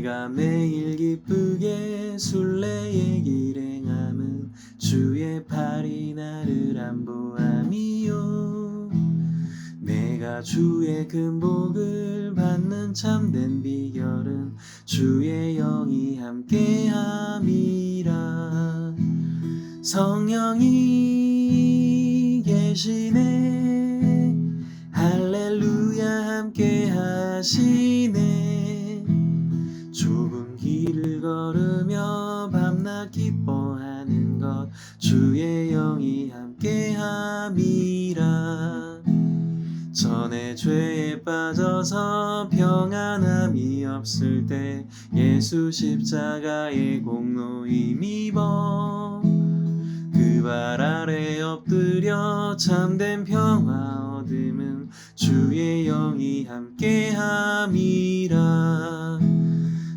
내가 매일 기쁘게 순례의 길 행함은 주의 팔이 나를 안보함이요. 내가 주의 큰 복을 받는 참된 비결은 주의 영이 함께함이라. 성령이 계시네, 할렐루야 함께 하시네. 좁은 길을 걸으며 밤낮 기뻐하는 것 주의 영이 함께함이라. 전에 죄에 빠져서 평안함이 없을 때 예수 십자가의 공로 힘입어 그 발 아래 엎드려 참된 평화 얻음은 주의 영이 함께함이라.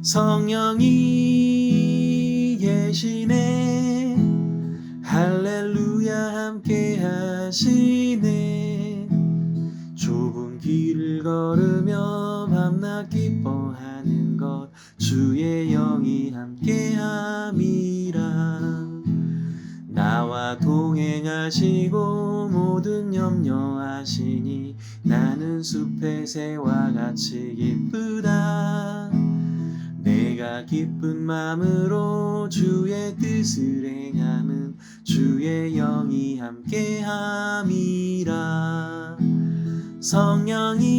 성령이 계시네, 할렐루야 함께 하시네. 좁은 길을 걸으며 밤낮 기뻐하는 것 주의 영이 함께함이라. 나와 동행하시고 모든 염려하시니 나는 숲의 새와 같이 기쁘다. 내가 기쁜 마음으로 주의 뜻을 행함은 주의 영이 함께함이라. 성령이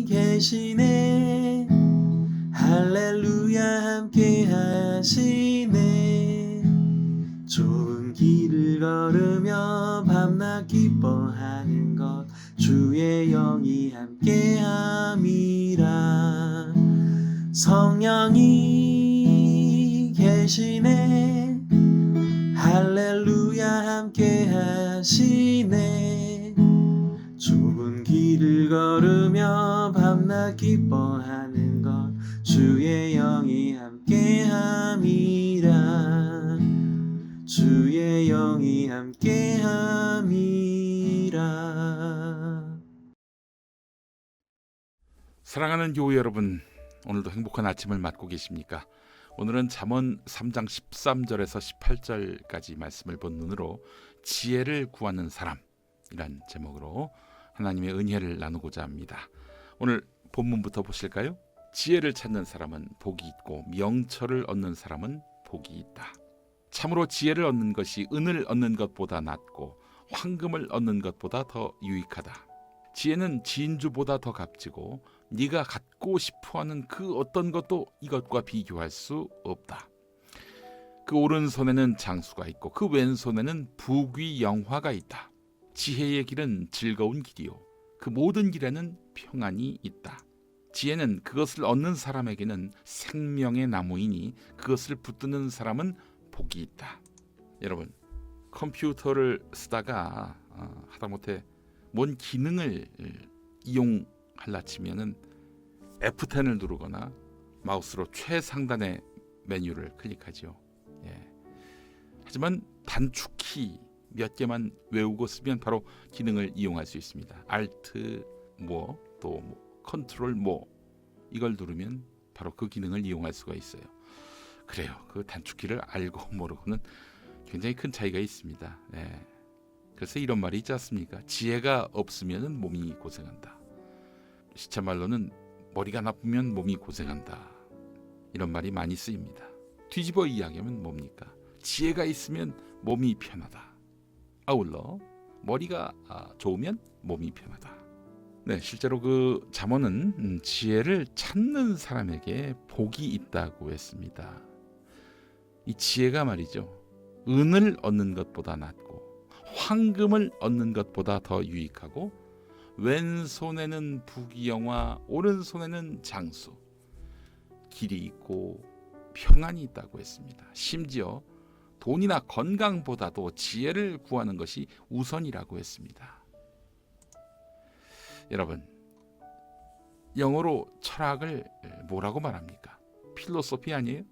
계시네, 할렐루야 함께 하시네. 좁은 길을 걸으며 밤낮 기뻐하는 것 주의 영이 함께함이라. 성령이 계시네, 할렐루야 함께 하시네. 좁은 길을 걸으며 밤낮 기뻐하는 것 주의 영이 함께함이라. 주의 영이 함께함이라. 사랑하는 교우 여러분, 오늘도 행복한 아침을 맞고 계십니까? 오늘은 잠언 3장 13절에서 18절까지 말씀을 본 눈으로 지혜를 구하는 사람이란 제목으로 하나님의 은혜를 나누고자 합니다. 오늘 본문부터 보실까요? 지혜를 찾는 사람은 복이 있고 명철을 얻는 사람은 복이 있다. 참으로 지혜를 얻는 것이 은을 얻는 것보다 낫고 황금을 얻는 것보다 더 유익하다. 지혜는 진주보다 더 값지고 네가 갖고 싶어하는 그 어떤 것도 이것과 비교할 수 없다. 그 오른손에는 장수가 있고 그 왼손에는 부귀영화가 있다. 지혜의 길은 즐거운 길이요 그 모든 길에는 평안이 있다. 지혜는 그것을 얻는 사람에게는 생명의 나무이니 그것을 붙드는 사람은 복이 있다. 여러분, 컴퓨터를 쓰다가 하다못해 뭔 기능을 이용하려 치면은 F10을 누르거나 마우스로 최상단의 메뉴를 클릭하죠. 예. 하지만 단축키 몇 개만 외우고 쓰면 바로 기능을 이용할 수 있습니다. Alt 또 컨트롤 이걸 누르면 바로 그 기능을 이용할 수가 있어요. 그래요. 그 단축키를 알고 모르고는 굉장히 큰 차이가 있습니다. 네. 그래서 이런 말이 있지 않습니까? 지혜가 없으면 몸이 고생한다. 시차말로는 머리가 나쁘면 몸이 고생한다. 이런 말이 많이 쓰입니다. 뒤집어 이야기하면 뭡니까? 지혜가 있으면 몸이 편하다. 아울러 머리가 좋으면 몸이 편하다. 네, 실제로 그 잠언은 지혜를 찾는 사람에게 복이 있다고 했습니다. 이 지혜가 말이죠, 은을 얻는 것보다 낫고 황금을 얻는 것보다 더 유익하고 왼손에는 부귀영화, 오른손에는 장수, 길이 있고 평안이 있다고 했습니다. 심지어 돈이나 건강보다도 지혜를 구하는 것이 우선이라고 했습니다. 여러분, 영어로 철학을 뭐라고 말합니까? 필로소피 아니에요?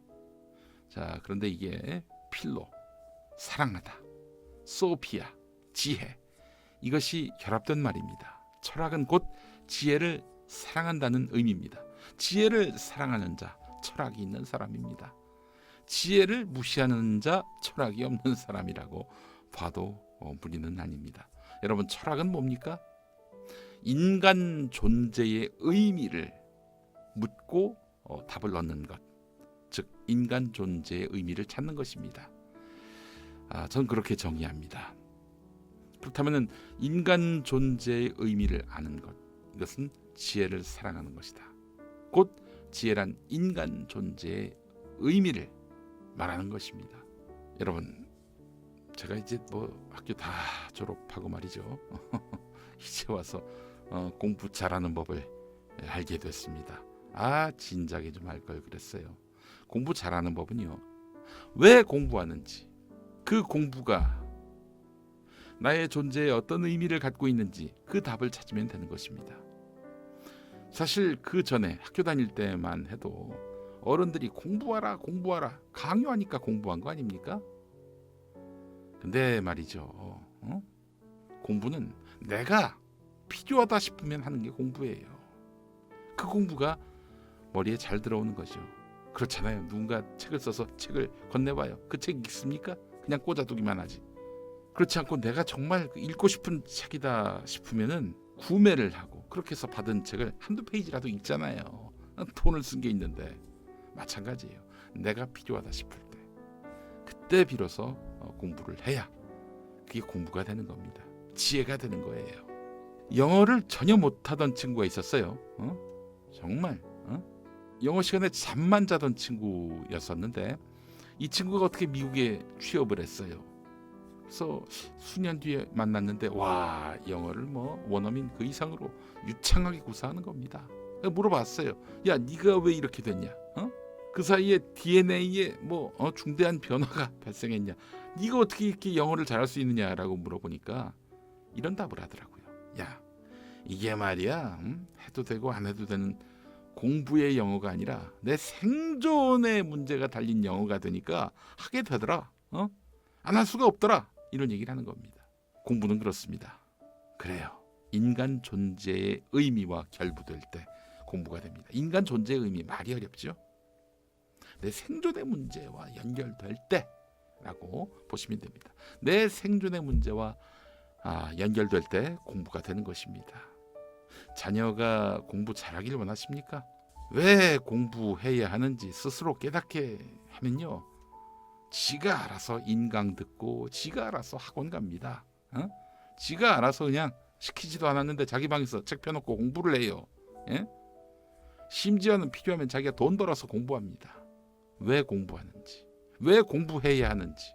자, 그런데 이게 필로, 사랑하다, 소피아, 지혜, 이것이 결합된 말입니다. 철학은 곧 지혜를 사랑한다는 의미입니다. 지혜를 사랑하는 자, 철학이 있는 사람입니다. 지혜를 무시하는 자, 철학이 없는 사람이라고 봐도 무리는 아닙니다. 여러분, 철학은 뭡니까? 인간 존재의 의미를 묻고 답을 얻는 것, 즉 인간 존재의 의미를 찾는 것입니다. 전 그렇게 정의합니다. 그렇다면 인간 존재의 의미를 아는 것, 이것은 지혜를 사랑하는 것이다. 곧 지혜란 인간 존재의 의미를 말하는 것입니다. 여러분, 제가 이제 학교 다 졸업하고 말이죠. 이제 와서 공부 잘하는 법을 알게 됐습니다. 진작에 좀 할 걸 그랬어요. 공부 잘하는 법은요, 왜 공부하는지, 그 공부가 나의 존재에 어떤 의미를 갖고 있는지 그 답을 찾으면 되는 것입니다. 사실 그 전에 학교 다닐 때만 해도 어른들이 공부하라 강요하니까 공부한 거 아닙니까? 근데 말이죠, 공부는 내가 필요하다 싶으면 하는 게 공부예요. 그 공부가 머리에 잘 들어오는 거죠. 그렇잖아요. 누군가 책을 써서 책을 건네봐요. 그 책 읽습니까? 그냥 꽂아두기만 하지. 그렇지 않고 내가 정말 읽고 싶은 책이다 싶으면은 구매를 하고, 그렇게 해서 받은 책을 한두 페이지라도 읽잖아요. 돈을 쓴 게 있는데. 마찬가지예요. 내가 필요하다 싶을 때, 그때 비로소 공부를 해야 그게 공부가 되는 겁니다. 지혜가 되는 거예요. 영어를 전혀 못하던 친구가 있었어요. 정말 영어 시간에 잠만 자던 친구였었는데, 이 친구가 어떻게 미국에 취업을 했어요. 그래서 수년 뒤에 만났는데, 와, 영어를 원어민 그 이상으로 유창하게 구사하는 겁니다. 물어봤어요. 야, 네가 왜 이렇게 됐냐? 그 사이에 DNA에 중대한 변화가 발생했냐? 네가 어떻게 이렇게 영어를 잘할 수 있느냐라고 물어보니까 이런 답을 하더라고요. 야, 이게 말이야, 해도 되고 안 해도 되는 공부의 영어가 아니라 내 생존의 문제가 달린 영어가 되니까 하게 되더라. 안 할 수가 없더라. 이런 얘기를 하는 겁니다. 공부는 그렇습니다. 그래요. 인간 존재의 의미와 결부될 때 공부가 됩니다. 인간 존재의 의미, 말이 어렵죠? 내 생존의 문제와 연결될 때라고 보시면 됩니다. 내 생존의 문제와 연결될 때 공부가 되는 것입니다. 자녀가 공부 잘하기를 원하십니까? 왜 공부해야 하는지 스스로 깨닫게 하면요, 지가 알아서 인강 듣고 지가 알아서 학원 갑니다. 지가 알아서 그냥 시키지도 않았는데 자기 방에서 책 펴놓고 공부를 해요. 심지어는 필요하면 자기가 돈 벌어서 공부합니다. 왜 공부하는지, 왜 공부해야 하는지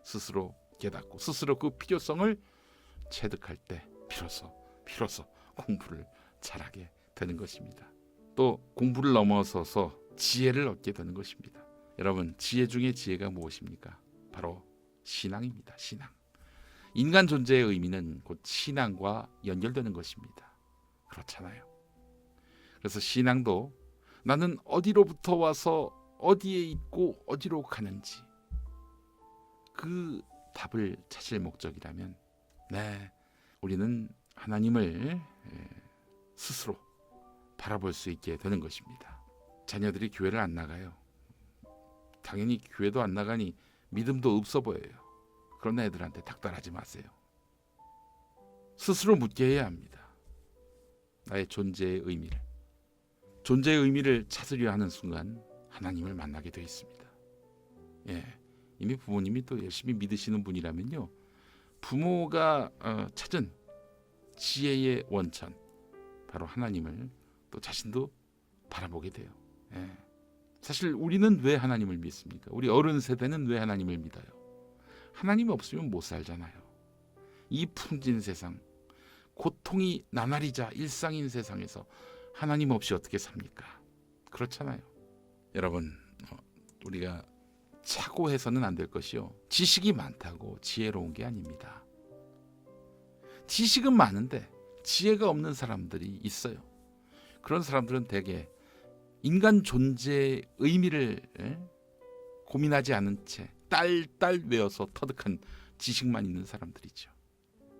스스로 깨닫고 스스로 그 필요성을 체득할 때 비로소 공부를 잘하게 되는 것입니다. 또 공부를 넘어서서 지혜를 얻게 되는 것입니다. 여러분, 지혜 중에 지혜가 무엇입니까? 바로 신앙입니다. 신앙. 인간 존재의 의미는 곧 신앙과 연결되는 것입니다. 그렇잖아요. 그래서 신앙도 나는 어디로부터 와서 어디에 있고 어디로 가는지 그 답을 찾을 목적이라면, 우리는 하나님을 스스로 바라볼 수 있게 되는 것입니다. 자녀들이 교회를 안 나가요. 당연히 교회도 안 나가니 믿음도 없어 보여요. 그런 애들한테 닥달하지 마세요. 스스로 묻게 해야 합니다. 나의 존재의 의미를 찾으려 하는 순간 하나님을 만나게 되어 있습니다. 이미 부모님이 또 열심히 믿으시는 분이라면요, 부모가 찾은 지혜의 원천, 바로 하나님을 또 자신도 바라보게 돼요. 사실 우리는 왜 하나님을 믿습니까? 우리 어른 세대는 왜 하나님을 믿어요? 하나님 없으면 못 살잖아요. 이 풍진 세상, 고통이 나날이자 일상인 세상에서 하나님 없이 어떻게 삽니까? 그렇잖아요. 여러분, 우리가 착오해서는 안 될 것이요, 지식이 많다고 지혜로운 게 아닙니다. 지식은 많은데 지혜가 없는 사람들이 있어요. 그런 사람들은 대개 인간 존재의 의미를 고민하지 않은 채 딸딸 외워서 터득한 지식만 있는 사람들이죠.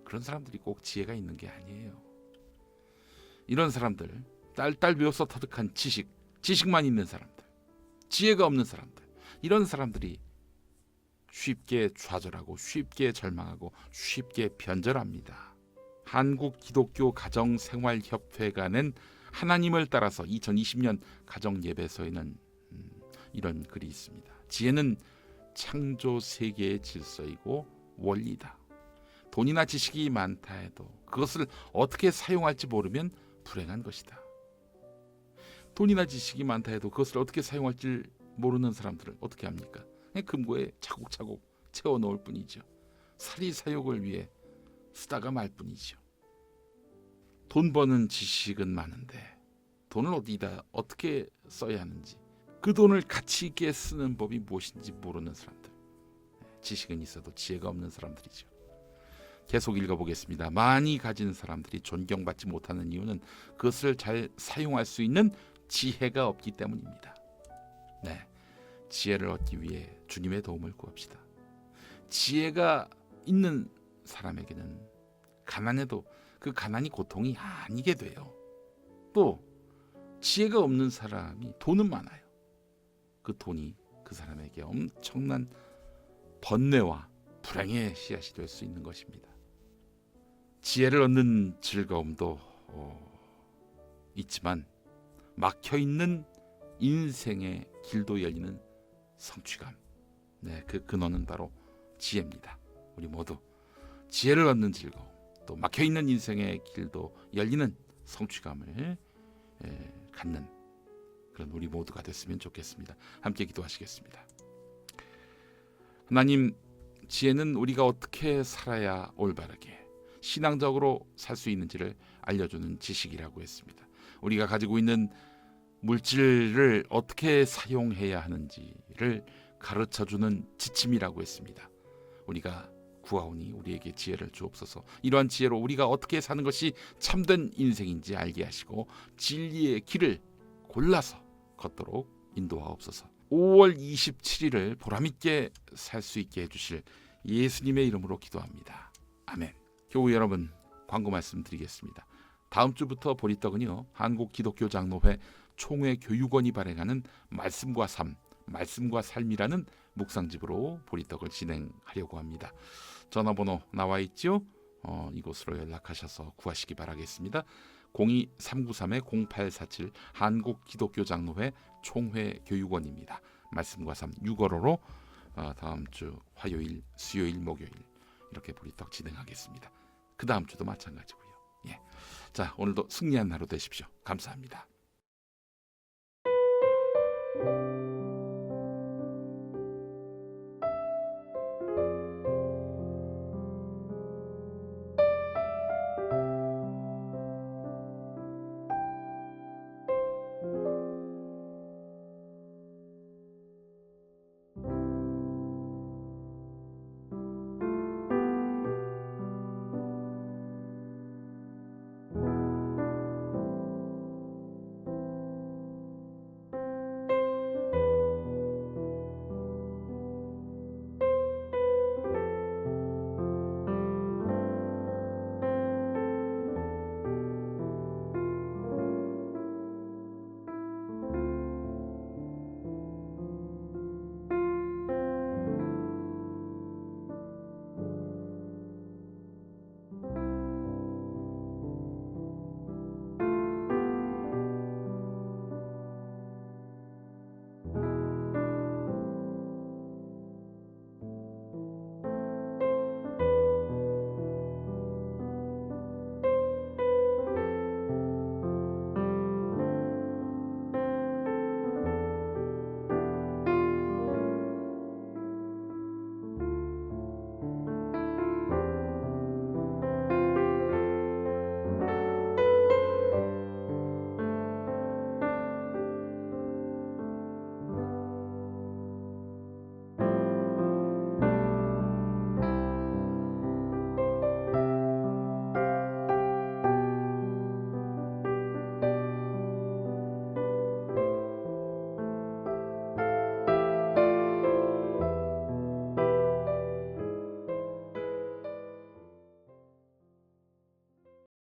그런 사람들이 꼭 지혜가 있는 게 아니에요. 이런 사람들, 딸딸 배워서 터득한 지식만 있는 사람들, 지혜가 없는 사람들, 이런 사람들이 쉽게 좌절하고 쉽게 절망하고 쉽게 변절합니다. 한국기독교가정생활협회가 낸 하나님을 따라서 2020년 가정예배서에는 이런 글이 있습니다. 지혜는 창조 세계의 질서이고 원리다. 돈이나 지식이 많다 해도 그것을 어떻게 사용할지 모르면 불행한 것이다. 돈이나 지식이 많다 해도 그것을 어떻게 사용할지 모르는 사람들은 어떻게 합니까? 그냥 금고에 차곡차곡 채워놓을 뿐이죠. 사리사욕을 위해 쓰다가 말 뿐이죠. 돈 버는 지식은 많은데 돈을 어디다 어떻게 써야 하는지, 그 돈을 가치 있게 쓰는 법이 무엇인지 모르는 사람들, 지식은 있어도 지혜가 없는 사람들이죠. 계속 읽어보겠습니다. 많이 가진 사람들이 존경받지 못하는 이유는 그것을 잘 사용할 수 있는 지혜가 없기 때문입니다. 네, 지혜를 얻기 위해 주님의 도움을 구합시다. 지혜가 있는 사람에게는 가난해도 그 가난이 고통이 아니게 돼요. 또 지혜가 없는 사람이 돈은 많아요. 그 돈이 그 사람에게 엄청난 번뇌와 불행의 씨앗이 될 수 있는 것입니다. 지혜를 얻는 즐거움도 있지만 막혀있는 인생의 길도 열리는 성취감, 네, 그 근원은 바로 지혜입니다. 우리 모두 지혜를 얻는 즐거움, 또 막혀있는 인생의 길도 열리는 성취감을 갖는 그런 우리 모두가 됐으면 좋겠습니다. 함께 기도하시겠습니다. 하나님, 지혜는 우리가 어떻게 살아야 올바르게 신앙적으로 살 수 있는지를 알려주는 지식이라고 했습니다. 우리가 가지고 있는 물질을 어떻게 사용해야 하는지를 가르쳐주는 지침이라고 했습니다. 우리가 구하오니 우리에게 지혜를 주옵소서. 이러한 지혜로 우리가 어떻게 사는 것이 참된 인생인지 알게 하시고 진리의 길을 골라서 걷도록 인도하옵소서. 5월 27일을 보람있게 살 수 있게 해주실 예수님의 이름으로 기도합니다. 아멘. 교우 여러분, 광고 말씀드리겠습니다. 다음 주부터 보리떡은요, 한국기독교장로회 총회교육원이 발행하는 말씀과 삶, 말씀과 삶이라는 묵상집으로 보리떡을 진행하려고 합니다. 전화번호 나와 있죠? 이곳으로 연락하셔서 구하시기 바라겠습니다. 02-393-0847 한국기독교장로회 총회교육원입니다. 말씀과 삶 6월호로 다음 주 화요일, 수요일, 목요일 이렇게 보리떡 진행하겠습니다. 그 다음 주도 마찬가지고요. 자, 오늘도 승리한 하루 되십시오. 감사합니다.